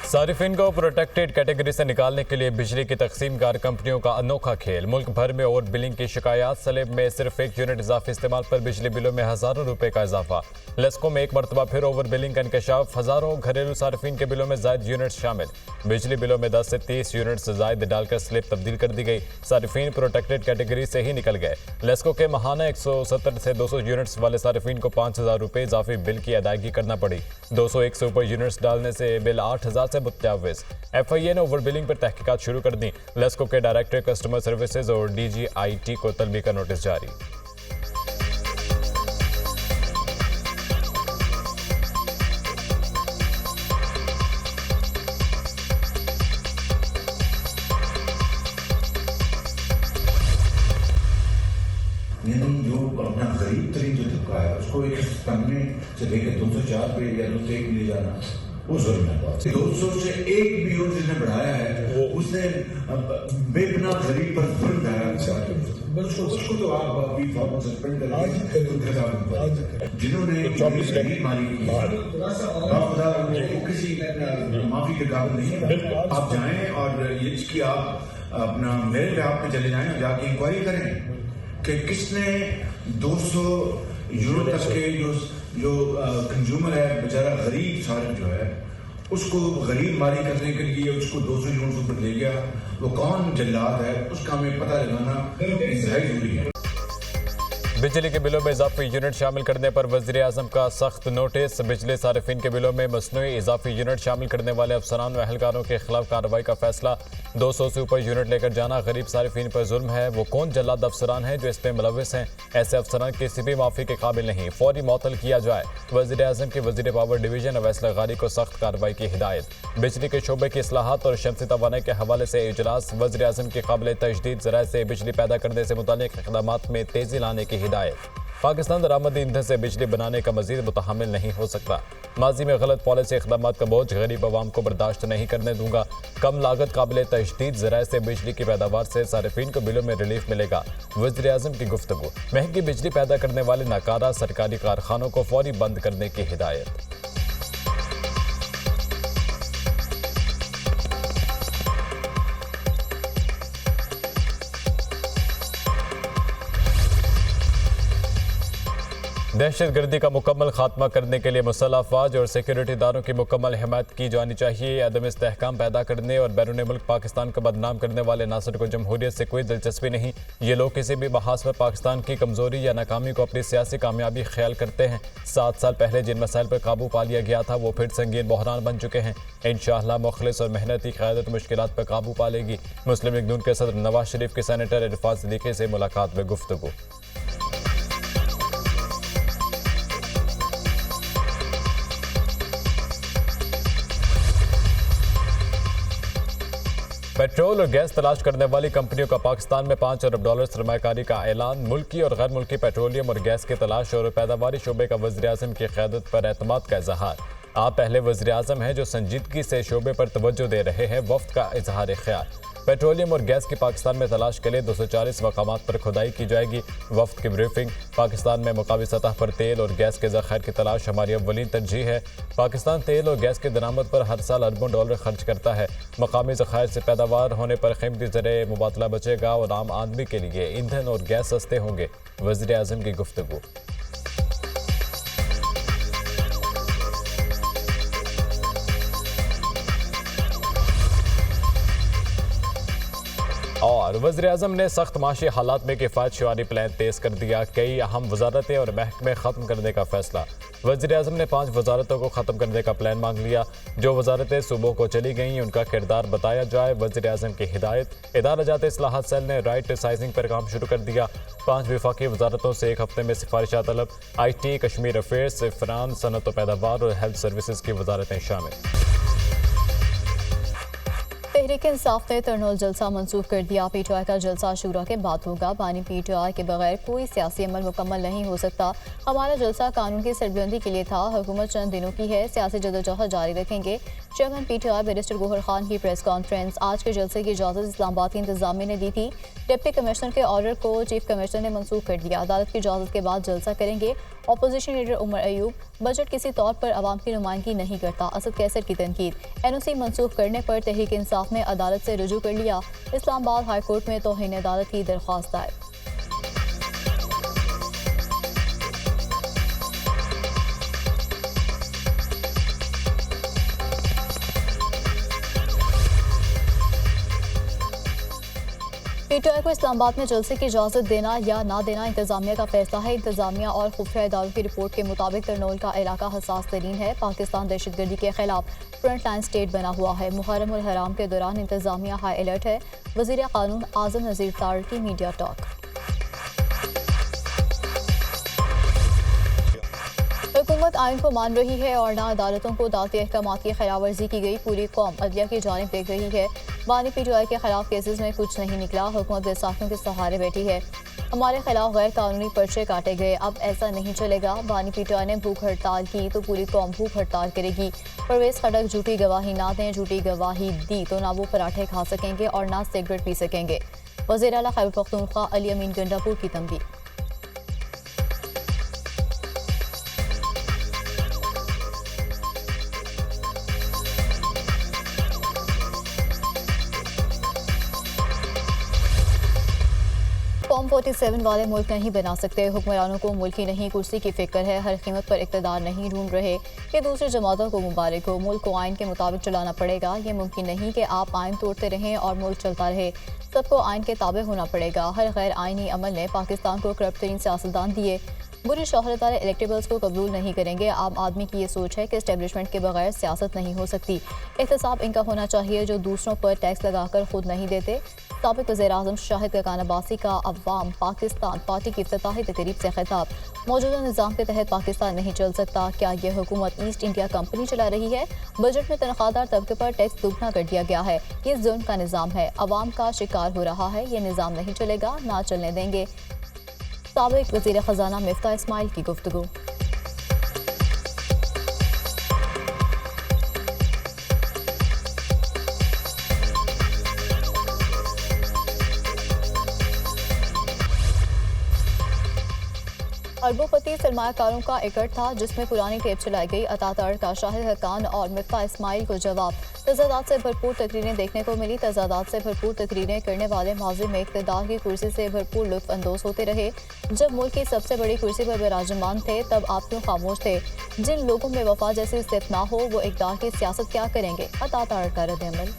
सारिफिन को protected category से निकालने के लिए बिजली की तकसीमकार कंपनियों का अनोखा खेल। मुल्क भर में ओवर बिलिंग की शिकायत। सलेब में सिर्फ 1 यूनिट इजाफी इस्तेमाल पर बिजली बिलों में हजारों रुपए का इजाफा। लेस्को में एक मरतबा फिर ओवर बिलिंग का इंकशाफ। हजारों घरेलू सारिफिन के बिलों में जायद यूनिट शामिल। बिजली बिलों में 10 से 30 यूनिट से जायद डालकर स्लिप तब्दील कर दी गई। सारिफिन प्रोटेक्टेड कैटेगरी से ही निकल गए। लेस्को के माहाना 170 से 200 यूनिट्स वाले सारिफिन को 5000 रुपए इजाफी बिल की अदायगी करना पड़ी। 201 से ऊपर यूनिट्स डालने से बिल 8000 से मुतजाविज। FIA ने ओवर बिलिंग पर तहकीकात शुरू कर दी। लेस्को के डायरेक्टर कस्टमर सर्विसेज और DGIT को तलबी का नोटिस जारी। यानी जो अपना गरीब तरीन जो तबका है उसको एक कमरे से लेकर 204 पे या 201 ले जाना वो जुल्म है। 200 से 1 भी यूनिट जिसने बढ़ाया है उसने बेपनाह गरीब पर जुल्म डाला। उसको तो आप अभी फौरन सस्पेंड करें। जिन्होंने गरीब मारी वो किसी माफी के काबिल नहीं है। आप जाएं और ये इसकी आप अपना मेल पे आप पे चले जाएं और जाके इंक्वायरी करें कि किसने 200 यूनिट तक के जो कंज्यूमर है बेचारा गरीब सारे जो है उसको गरीब मारी करने के लिए उसको 200 यूनिट ऊपर ले गया। वो कौन जल्लाद है उसका हमें पता लगाना इंतहाई जरूरी है। बिजली के बिलों में इजाफी यूनिट शामिल करने पर वज़ीर आज़म का सख्त नोटिस। बिजली सारिफिन के बिलों में मसनूई इजाफी यूनिट शामिल करने वाले अफसरान व अहलकारों के खिलाफ कार्रवाई का फैसला। 200 से ऊपर यूनिट लेकर जाना गरीब सारिफिन पर जुल्म है। वो कौन जल्लाद अफसरान हैं जो इस पे मुलविस हैं? ऐसे अफसरान किसी भी माफी के काबिल नहीं। फौरी मुअत्तल किया जाए। वज़ीर आज़म के वज़ीर पावर डिवीजन अवैस लगारी को सख्त कार्रवाई की हिदायत। बिजली के शोबे की इस्लाहात और शमसी तवानाई के हवाले से इजलास। वज़ीर आज़म की काबिल तजदीद ज़राए से बिजली पैदा करने से मुताल्लिक़ इक़दामात में तेज़ी लाने की हिदायत। पाकिस्तान दरामदी ईंधन से बिजली बनाने का मजीद मुतहम्मिल नहीं हो सकता। माजी में गलत पॉलिसी इक़दामात का बोझ गरीब अवाम को बर्दाश्त नहीं करने दूंगा। कम लागत काबिल तजदीद ज़राए से बिजली की पैदावार से सारिफिन को बिलों में रिलीफ मिलेगा। वज़ीर आज़म की गुफ्तगू। महंगी बिजली पैदा करने वाले नाकारा सरकारी कारखानों को फौरी बंद करने की हिदायत। दहशतगर्दी का मुकम्मल खात्मा करने के लिए मुसल्लह अफवाज और सिक्योरिटी इदारों की मुकम्मल हिमायत की जानी चाहिए। अदम इस्तेहकाम पैदा करने और बैरून मुल्क पाकिस्तान को बदनाम करने वाले नासर को जमहूरियत से कोई दिलचस्पी नहीं। ये लोग किसी भी बहास में पाकिस्तान की कमजोरी या नाकामी को अपनी सियासी कामयाबी ख्याल करते हैं। 7 साल पहले जिन मसाइल पर काबू पा लिया गया था वो फिर संगीन बहरान बन चुके हैं। इंशाअल्लाह मुखलिस और मेहनती क़यादत मुश्किलात पर काबू पा लेगी। मुस्लिम लीग नून के सदर नवाज शरीफ के सेनेटर इरफान सिद्दीकी से मुलाकात में गुफ्तगू। पेट्रोल और गैस तलाश करने वाली कंपनियों का पाकिस्तान में $5 अरब सरमायाकारी का ऐलान। मुल्की और गैर मुल्की पेट्रोलियम और गैस के तलाश और पैदावारी शोबे का वज़ीर आज़म की क़यादत पर एतमाद का इजहार। आप पहले वज़ीर आज़म हैं जो संजीदगी से शोबे पर तवज्जो दे रहे हैं। वफ़द का इजहार ख्याल। पेट्रोलियम और गैस की पाकिस्तान में तलाश के लिए 240 मकामात पर खुदाई की जाएगी। वफ़द की ब्रीफिंग। पाकिस्तान में मुकामी सतह पर तेल और गैस के ज़ख़ायर की तलाश हमारी अव्वलीन तरजीह है। पाकिस्तान तेल और गैस की दरामद पर हर साल अरबों डॉलर खर्च करता है। मकामी ज़ख़ायर से पैदावार होने पर कीमती ज़रिए मुबादला बचेगा और आम आदमी के लिए ईंधन और गैस सस्ते होंगे। वज़ीर आज़म की गुफ्तगू। और वज़ीर आज़म ने सख्त माशी हालात में किफ़ायत शुमारी प्लान तेज़ कर दिया। कई अहम वजारतें और महकमे ख़त्म करने का फैसला। वज़ीर आज़म ने 5 वजारतों को ख़त्म करने का प्लान मांग लिया। जो वजारतें सूबों को चली गईं उनका किरदार बताया जाए। वज़ीर आज़म की हिदायत। इदारा जात इस्लाहात सेल ने राइट साइजिंग पर काम शुरू कर दिया। 5 वफाकी वजारतों से 1 हफ्ते में सिफारिशा तलब। IT, कश्मीर अफेयर्स, इफ़रान, सनत व पैदावार और हेल्थ सर्विसेज की वजारतें शामिल। तहरीक इंसाफ ने तरनोल जलसा मंसूख कर दिया। पीटीआई का जलसा शूरा के बाद होगा। बानी पीटीआई के बगैर कोई सियासी अमल मुकम्मल नहीं हो सकता। हमारा जलसा कानून की सरबुलंदी के लिए था। हुकूमत चंद दिनों की है, सियासी जदोजहद जारी रखेंगे। Chairman PTI barrister Gohar Khan की प्रेस कॉन्फ्रेंस। आज के जलसे की इजाज़त इस्लामाबाद की इंतजामिया ने दी थी। डिप्टी कमिश्नर के ऑर्डर को चीफ कमिश्नर ने मंसूख कर दिया। अदालत की इजाज़त के बाद जलसा करेंगे। Opposition leader Omar Ayub, budget किसी तौर पर अवाम की नुमाइंदगी नहीं करता। असद कैसर की तनकीद। एनओसी मंसूख करने पर तहरीक इंसाफ ने अदालत से रुजू कर लिया। इस्लामाबाद हाई कोर्ट में तौहीन अदालत की दरख्वास्त दायर। पीटीआई को इस्लामाबाद में जलसे की इजाज़त देना या ना देना इंतजामिया का फैसला है। इंतजामिया और खुफिया इदारों की रिपोर्ट के मुताबिक तरनोल का इलाका हसास तरीन है। पाकिस्तान दहशतगर्दी के खिलाफ फ्रंट लाइन स्टेट बना हुआ है। मुहर्रम उल हराम के दौरान इंतजामिया हाई अलर्ट है। वज़ीर कानून आज़म नज़ीर तार की मीडिया टॉक। हुकूमत आइन को मान रही है और ना अदालतों को दाती अहकामात की खिलाफ वर्जी की गई। पूरी कौम अदलिया की जानिब देख रही है। बानी पीटीआई के खिलाफ केसेस में कुछ नहीं निकला। हुकूमत बैसाखियों के सहारे बैठी है। हमारे खिलाफ गैर कानूनी पर्चे काटे गए। अब ऐसा नहीं चलेगा। बानी पीटीआई ने भूख हड़ताल की तो पूरी कौम भूख हड़ताल करेगी। परवेज खटक झूठी गवाही ना दें। झूठी गवाही दी तो ना वो पराठे खा सकेंगे और ना सिगरेट पी सकेंगे। वज़ीर आला खैबर पख्तूनख्वा अली अमीन गंडापुर की तंबीह। फॉर्म 47 वाले मुल्क नहीं बना सकते। हुक्मरानों को मुल्क की नहीं कुर्सी की फिक्र है। हर कीमत पर इक़्तिदार नहीं ढूंढ रहे कि दूसरी जमातों को मुबारक हो। मुल्क को आइन के मुताबिक चलाना पड़ेगा। ये मुमकिन नहीं कि आप आइन तोड़ते रहें और मुल्क चलता रहे। सबको आइन के ताबे होना पड़ेगा। हर गैर आइनी अमल ने पाकिस्तान को करप्ट तरीन सियासतदान दिए। बुरी शोहरत वाले इलेक्टेबल्स को कबूल नहीं करेंगे। आम आदमी की ये सोच है कि एस्टेब्लिशमेंट के बगैर सियासत नहीं हो सकती। एहतसाब इनका होना चाहिए जो दूसरों पर टैक्स लगाकर खुद नहीं देते। साबिक वज़ीर-ए-आज़म शाहिद खकान अब्बासी का अवाम पाकिस्तान पार्टी की इफ्तिताही तकरीब से खिताब। मौजूदा निज़ाम के तहत पाकिस्तान नहीं चल सकता। क्या यह हुकूमत ईस्ट इंडिया कंपनी चला रही है? बजट में तनख्वाहदार तबके पर टैक्स दुगना कर दिया गया है। ये जुल्म का निज़ाम है। अवाम का शिकार हो रहा है। ये निज़ाम नहीं चलेगा, ना चलने देंगे। साबिक वज़ीर ख़जाना मिफ्ता इस्माइल की गुफ्तगू। अरबोपति सरमायाकारों का इकट्ठ था जिसमें पुरानी टेप चलाई गई। अतातार का शाहिद खकान और मिफ्ता इस्माइल को जवाब। तजादात से भरपूर तकरीरें देखने को मिली। तजादात से भरपूर तकरीरें करने वाले माजी में इक़्तिदार की कुर्सी से भरपूर लुत्फ़ अंदोज़ होते रहे। जब मुल्क की सबसे बड़ी कुर्सी पर विराजमान थे तब आप क्यों खामोश थे? जिन लोगों में वफा जैसी सिफ़त ना हो वो इक़्तिदार की सियासत क्या करेंगे? अतातार का रद्द-ए-अमल।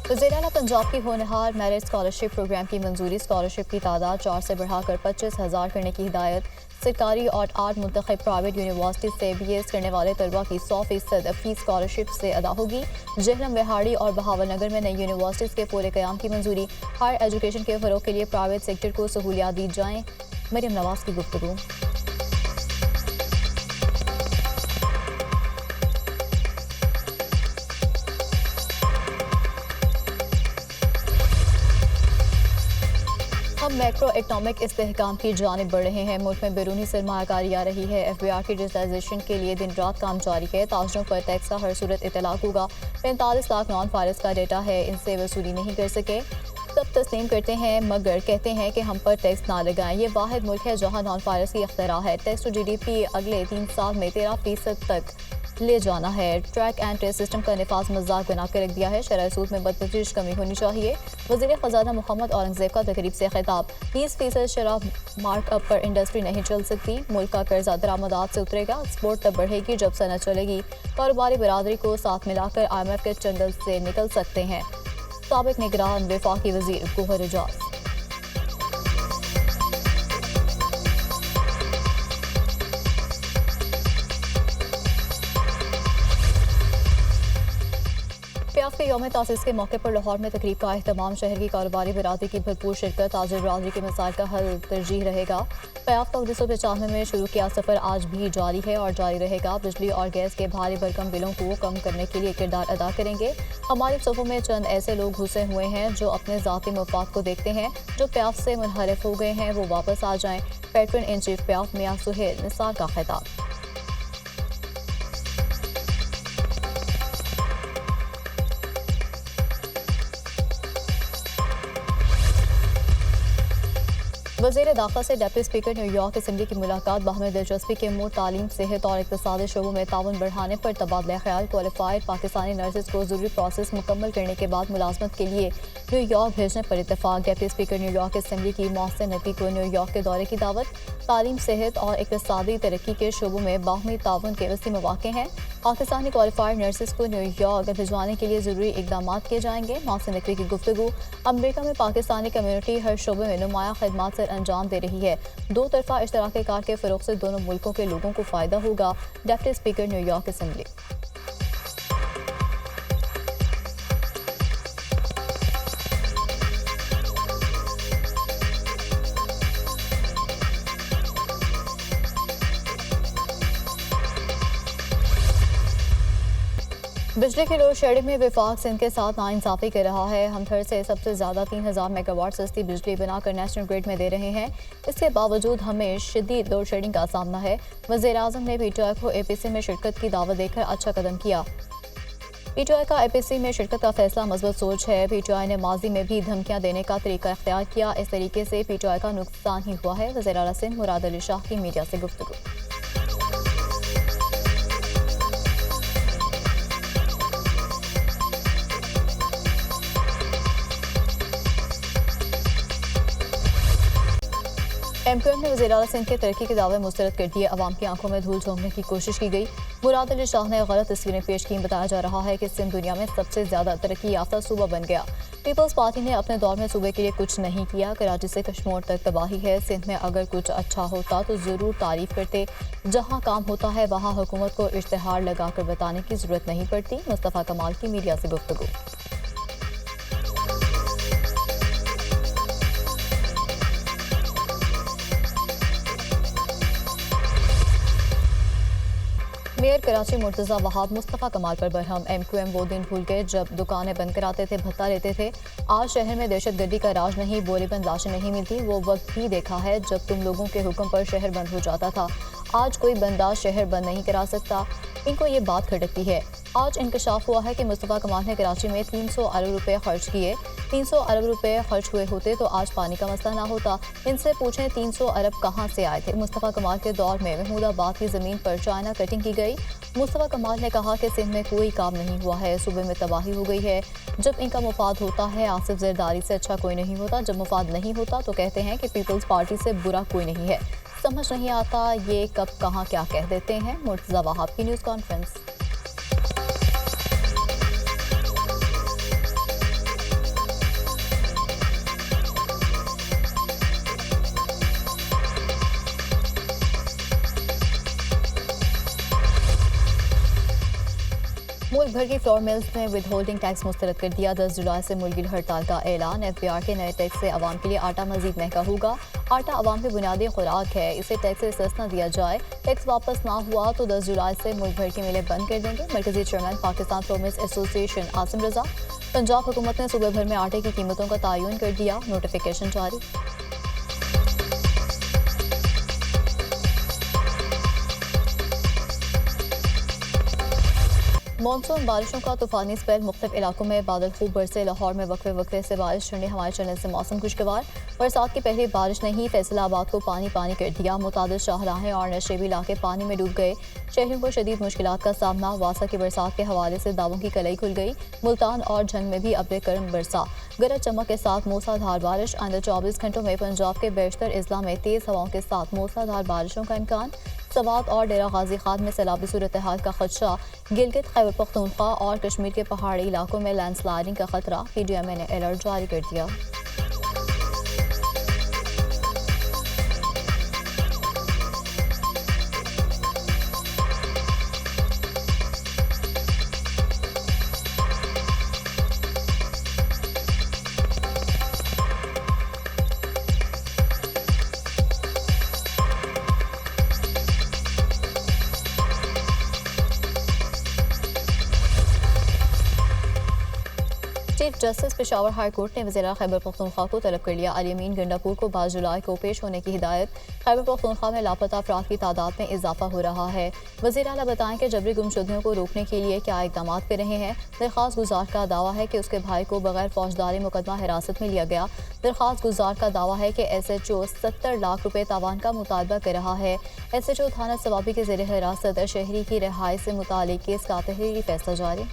वज़ीर आला पंजाब की होनहार मेरिट स्कॉलरशिप प्रोग्राम की मंजूरी। स्कॉलरशिप की तादाद 4 से बढ़ाकर 25,000 करने की हिदायत। सरकारी और 8 मुंतखब प्राइवेट यूनिवर्सिटी से BS करने वाले तलबा की 100% फीस स्कॉलरशिप से अदा होगी। जहलम, विहाड़ी और बहावलनगर में नई यूनिवर्सिटीज़ के पूरे क़याम की मंजूरी। हायर एजुकेशन के फ़रोग़ के लिए प्राइवेट सेक्टर को सहूलियात दी जाएँ। मरियम नवाज़ की गुफ्तगू। हम मैक्रो इकनॉमिक इस्तेहकाम की जानिब बढ़ रहे हैं। मुल्क में बैरूनी सरमायाकारी आ रही है। FBR की डिजिटाइजेशन के लिए दिन रात काम जारी है। ताजरों पर टैक्स का हर सूरत इतलाक होगा। 45 लाख नॉन फायरस का डेटा है, इनसे वसूली नहीं कर सके। सब तस्लीम करते हैं मगर कहते हैं कि हम पर टैक्स ना लगाएं। ये वाहिद मुल्क है जहाँ नॉन फायरस की अख्तरा है। टैक्स टू GDP अगले 3 साल में 13% तक ले जाना है। ट्रैक एंड ट्रेस सिस्टम का निफाज मजाक बना के रख दिया है। शरह सूद में बदतरीज कमी होनी चाहिए। वज़ीर ख़जाना मोहम्मद औरंगज़ेब का तकरीब से खिताब। 20% शराब मार्कअप पर इंडस्ट्री नहीं चल सकती। मुल्क का कर्जा दरामदात से उतरेगा। एक्सपोर्ट तब बढ़ेगी जब सनत चलेगी। कारोबारी बरादरी को साथ मिलाकर IMF के चंगल से निकल सकते हैं। साबिक निगरान वफाकी वज़ीर गोहर एजाज। प्याफ के यौम तासीस के मौके पर लाहौर में तकरीब का अहतमाम। शहर की कारोबारी बरादरी की भरपूर शिरकत। ताजिर बरादरी के मसाइल का हल तरजीह रहेगा। प्याफ का 1995 में शुरू किया सफर आज भी जारी है और जारी रहेगा। बिजली और गैस के भारी भरकम बिलों को कम करने के लिए किरदार अदा करेंगे। हमारे सफ़ों में चंद ऐसे लोग घुसे हुए हैं जो अपने ज़ाती मफाद को देखते हैं। जो प्याफ से मुनहरिफ हो गए हैं वो वापस आ जाएं। पैट्रन इन चीफ प्याफ मियां सुहेल निसार का खिताब। वज़ीर दाखिला से डिप्टी स्पीकर न्यूयॉर्क असेंबली की मुलाकात। बाहमी दिलचस्पी के अमूर, तालीम, सेहत और इक़्तिसादी शोबों में ताउन बढ़ाने पर तबादला ख्याल। क्वालिफाइड पाकिस्तानी नर्सेज को ज़रूरी प्रोसेस मुकम्मल करने के बाद मुलाजमत के लिए न्यूयॉर्क भेजने पर इत्तेफाक। डिप्टी स्पीकर न्यूयॉर्क असेंबली की मोहसिन नकवी को न्यूयॉर्क के दौरे की दावत। तालीम, सेहत और इक़्तिसादी तरक्की के शोबों में बाहमी ताउन के वसी मौक़े हैं। पाकिस्तानी क्वालिफाइड नर्सेज को न्यूयॉर्क भिजवाने के लिए ज़रूरी इक़दाम किए जाएंगे। मोहसिन नकवी की गुफ्तगू। अमरीका में पाकिस्तानी कम्यूनिटी हर शोबे में नुमायां खिदमात से अंजाम दे रही है। दो तरफा इश्तराक कार के फ़रोग़ से दोनों मुल्कों के लोगों को फ़ायदा होगा। Deputy speaker New York assembly. बिजली की लोड शेडिंग में विफाक सिंध के साथ नाइंसाफ़ी कर रहा है। हम थर से सबसे ज़्यादा 3000 मेगावाट सस्ती बिजली बनाकर नेशनल ग्रिड में दे रहे हैं। इसके बावजूद हमें शदीद लोड शेडिंग का सामना है। वज़ीर आज़म ने पीटीआई को एपीसी में शिरकत की दावत देकर अच्छा कदम किया। पीटीआई का एपीसी में शिरकत का फैसला मज़बूत सोच है। पीटीआई ने माजी में भी धमकियां देने का तरीका इख्तियार किया। इस तरीके से पीटीआई का नुकसान ही हुआ है। वज़ीर आला सिंध मुराद अली शाह की मीडिया से गुफ्तगू। एमक्यूएम ने वज़ीर आला सिंध के तरक्की के दावे मुस्तरद कर दिए। अवाम की आंखों में धूल झोंकने की कोशिश की गई। मुराद अली शाह ने गलत तस्वीरें पेश की। बताया जा रहा है कि सिंध दुनिया में सबसे ज्यादा तरक्की याफ्ता सूबा बन गया। पीपल्स पार्टी ने अपने दौर में सूबे के लिए कुछ नहीं किया। कराची से कश्मीर तक तबाही है। सिंध में अगर कुछ अच्छा होता तो ज़रूर तारीफ करते। जहाँ काम होता है वहाँ हुकूमत को इश्तिहार लगाकर बताने की ज़रूरत नहीं पड़ती। मुस्तफ़ा कमाल की मीडिया से गुफ्तगू। मेयर कराची मुर्तज़ा वहाब मुस्तफ़ा कमाल पर बरहम। एमक्यूएम वो दिन भूल गए जब दुकानें बंद कराते थे, भत्ता लेते थे। आज शहर में दहशतगर्दी का राज नहीं, बोरीबंद लाशें नहीं मिलती। वो वक्त भी देखा है जब तुम लोगों के हुक्म पर शहर बंद हो जाता था। आज कोई बंदा शहर बंद नहीं करा सकता। इनको ये बात खटकती है। आज इंकशाफ हुआ है कि मुस्तफ़ा कमाल ने कराची में 300 अरब रुपए खर्च किए। 300 अरब रुपए खर्च हुए होते तो आज पानी का मसला ना होता। इनसे पूछें 300 अरब कहाँ से आए थे। मुस्तफ़ा कमाल के दौर में महमूदाबाद की ज़मीन पर चाइना कटिंग की गई। मुस्तफ़ा कमाल ने कहा कि सिंध में कोई काम नहीं हुआ है, सूबे में तबाही हो गई है। जब इनका मुफाद होता है आसिफ ज़रदारी से अच्छा कोई नहीं होता। जब मुफाद नहीं होता तो कहते हैं कि पीपल्स पार्टी से बुरा कोई नहीं है। समझ नहीं आता ये कब कहाँ क्या कह देते हैं। मुर्तज़ा वहाब की न्यूज़ कॉन्फ्रेंस। मुल्क भर की फ्लोर मिल्स में विद होल्डिंग टैक्स मुस्तरद कर दिया। 10 जुलाई से मुल्की हड़ताल का ऐलान। एफबीआर के नए टैक्स से आवाम के लिए आटा मजीद महंगा होगा। आटा आवाम की बुनियादी खुराक है, इसे टैक्स से सस्ता दिया जाए। टैक्स वापस ना हुआ तो 10 जुलाई से मुल्क भर की मिलें बंद कर देंगे। मरकजी chairman Pakistan flour mills association Asim Raza. Punjab हुकूमत ने सूबे भर में आटे की कीमतों का तयन कर दिया। नोटिफिकेशन जारी। मानसून बारिशों का तूफानी स्पेल। मुख्तलिफ इलाकों में बादल खूब बरसे। लाहौर में वक्फे वक्फे से बारिश। ठंडी हवाएं चलने से मौसम खुशगवार। बरसात की पहली बारिश ने ही फैसलाबाद को पानी पानी कर दिया। मुतादिद शाहराहें और नशेबी इलाके पानी में डूब गए। शहरियों को शदीद मुश्किलात का सामना। वासा की बरसात के हवाले से दावों की कलई खुल गई। मुल्तान और झंग में भी अब्र करम बरसा। गरज चमक के साथ मूसलाधार बारिश। आइंदा 24 घंटों में पंजाब के बेशतर अजला में तेज़ हवाओं के साथ मूसलाधार बारिशों का इम्कान। सवात और डेरा गाजी खान में सैलाबी सूरत हाल का खदशा। गिलगित खैबर पख्तूनख्वा और कश्मीर के पहाड़ी इलाकों में लैंडस्लाइडिंग का खतरा। पीडीएमए ने अलर्ट जारी कर दिया। Chief justice Peshawar high court ने वज़ीर खैबर पख्तूनख्वा को तलब कर लिया। अल-यमीन गंडापुर को 22 जुलाई को पेश होने की हिदायत। खैबर पख्तूनख्वा में लापता अफराद की तादाद में इजाफा हो रहा है। वज़ीर आला बताएं कि जबरी गुमशुदगियों को रोकने के लिए क्या इकदाम कर रहे हैं। दरख्वास्त गुजार का दावा है कि उसके भाई को बगैर फौजदारी मुकदमा हिरासत में लिया गया। दरख्वास्त गुजार का दावा है कि SHO 70 लाख रुपए तावान का मुतालबा कर रहा है। SHO थाना सवाबी के ज़ेर हिरासत शहरी की रिहाई से मुतालिक केस का तहरीरी फैसला जारी।